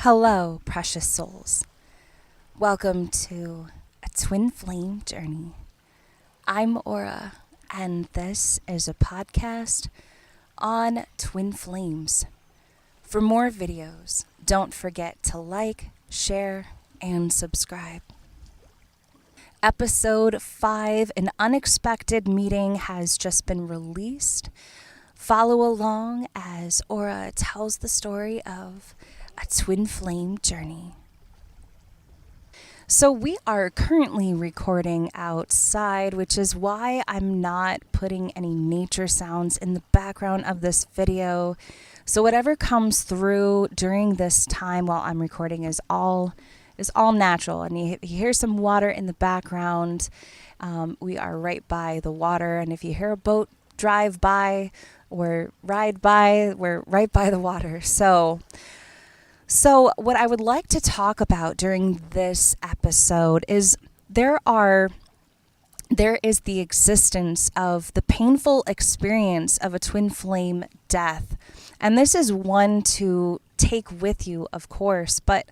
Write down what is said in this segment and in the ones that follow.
Hello, precious souls. Welcome to a twin flame journey. I'm Aura, and this is a podcast on twin flames. For more videos, don't forget to like, share, and subscribe. Episode 5, An Unexpected Meeting, has just been released. Follow along as Aura tells the story of a twin flame journey. So we are currently recording outside, which is why I'm not putting any nature sounds in the background of this video. So whatever comes through during this time while I'm recording is all natural. And you hear some water in the background. We are right by the water, and if you hear a boat drive by or ride by, we're right by the water. So what I would like to talk about during this episode is there is the existence of the painful experience of a twin flame death. And this is one to take with you, of course, but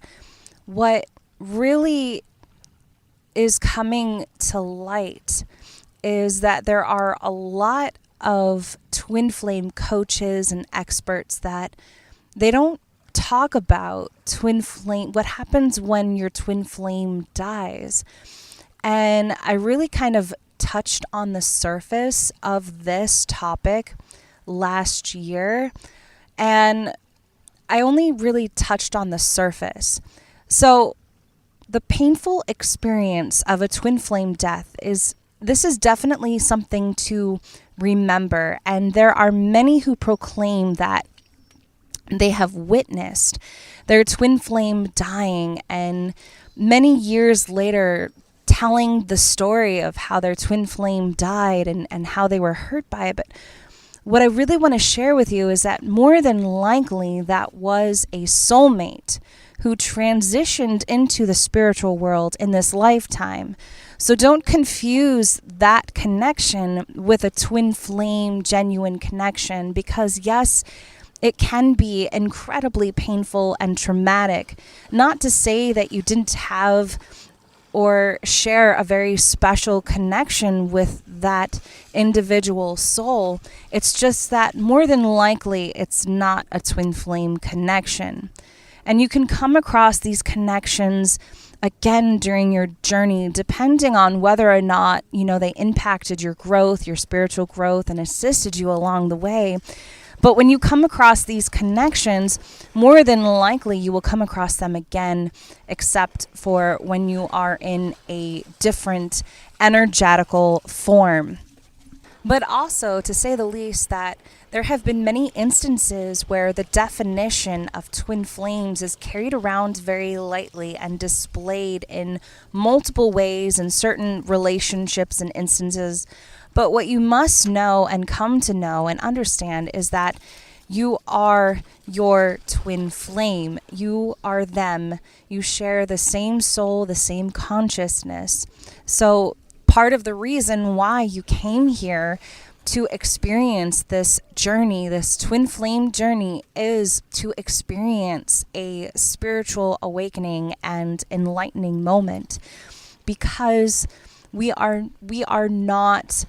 what really is coming to light is that there are a lot of twin flame coaches and experts that they don't talk about twin flame, what happens when your twin flame dies. And I really kind of touched on the surface of this topic last year, and I only really touched on the surface. So the painful experience of a twin flame death is definitely something to remember, and there are many who proclaim that they have witnessed their twin flame dying, and many years later telling the story of how their twin flame died and how they were hurt by it. But what I really want to share with you is that more than likely that was a soulmate who transitioned into the spiritual world in this lifetime. So don't confuse that connection with a twin flame genuine connection, because yes, it can be incredibly painful and traumatic. Not to say that you didn't have or share a very special connection with that individual soul. It's just that more than likely it's not a twin flame connection. And you can come across these connections again during your journey, depending on whether or not, they impacted your growth, your spiritual growth, and assisted you along the way. But when you come across these connections, more than likely you will come across them again, except for when you are in a different energetical form. But also, to say the least, that there have been many instances where the definition of twin flames is carried around very lightly and displayed in multiple ways in certain relationships and instances. But what you must know and come to know and understand is that you are your twin flame. You are them. You share the same soul, the same consciousness. So part of the reason why you came here to experience this journey, this twin flame journey, is to experience a spiritual awakening and enlightening moment, because we are not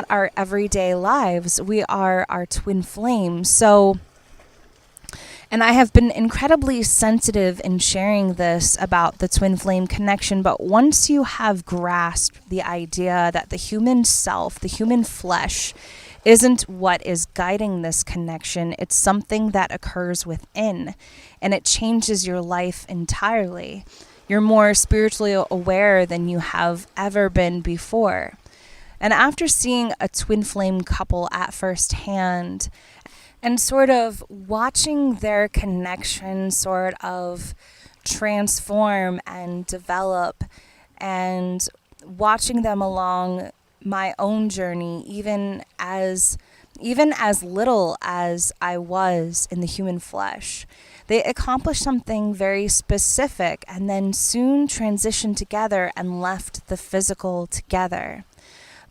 our everyday lives. We are our twin flames. So, and I have been incredibly sensitive in sharing this about the twin flame connection, but once you have grasped the idea that the human self, the human flesh, isn't what is guiding this connection, it's something that occurs within, and it changes your life entirely. You're more spiritually aware than you have ever been before. And after seeing a twin flame couple at first hand and sort of watching their connection sort of transform and develop, and watching them along my own journey, even as little as I was in the human flesh, they accomplished something very specific and then soon transitioned together and left the physical together.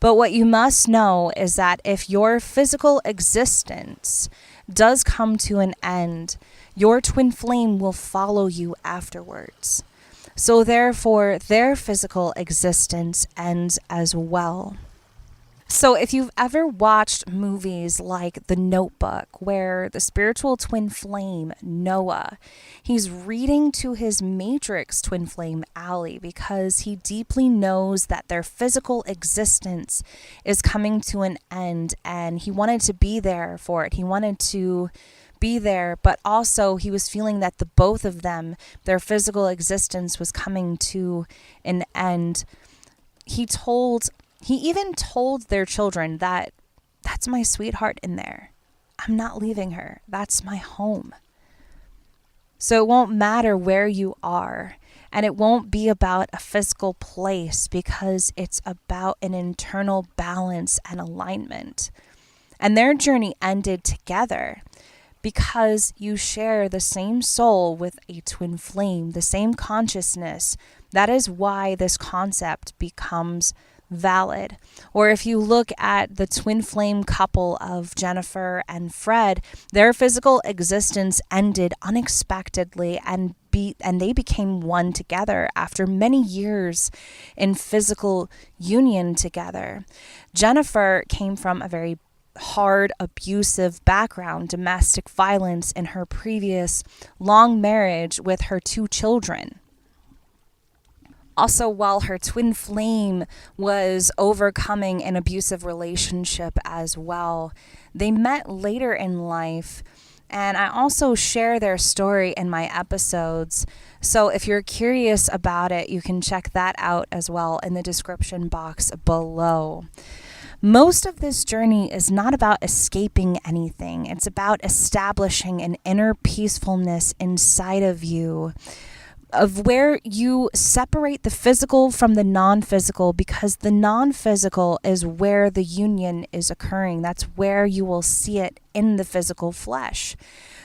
But what you must know is that if your physical existence does come to an end, your twin flame will follow you afterwards. So therefore, their physical existence ends as well. So, if you've ever watched movies like The Notebook, where the spiritual twin flame, Noah, he's reading to his matrix twin flame, Allie, because he deeply knows that their physical existence is coming to an end and he wanted to be there for it. He wanted to be there, but also he was feeling that the both of them, their physical existence was coming to an end. He even told their children that that's my sweetheart in there. I'm not leaving her. That's my home. So it won't matter where you are, and it won't be about a physical place because it's about an internal balance and alignment. And their journey ended together because you share the same soul with a twin flame, the same consciousness. That is why this concept becomes valid. Or if you look at the twin flame couple of Jennifer and Fred, their physical existence ended unexpectedly and they became one together after many years in physical union together. Jennifer came from a very hard, abusive background, domestic violence in her previous long marriage with her 2 children. Also, while her twin flame was overcoming an abusive relationship as well, they met later in life. And I also share their story in my episodes. So if you're curious about it, you can check that out as well in the description box below. Most of this journey is not about escaping anything. It's about establishing an inner peacefulness inside of you, of where you separate the physical from the non-physical, because the non-physical is where the union is occurring. That's where you will see it in the physical flesh.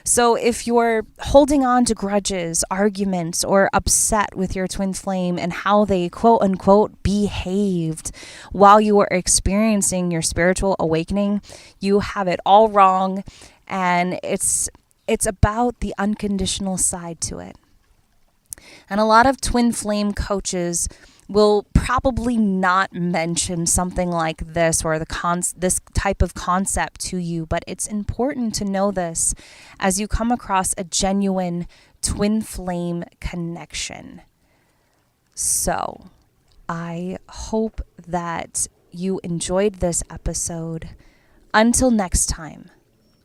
So if you're holding on to grudges, arguments, or upset with your twin flame and how they quote unquote behaved while you were experiencing your spiritual awakening, you have it all wrong. And it's about the unconditional side to it. And a lot of twin flame coaches will probably not mention something like this or this type of concept to you, but it's important to know this as you come across a genuine twin flame connection. So, I hope that you enjoyed this episode. Until next time,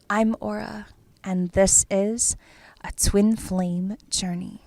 I'm Aura, and this is a twin flame journey.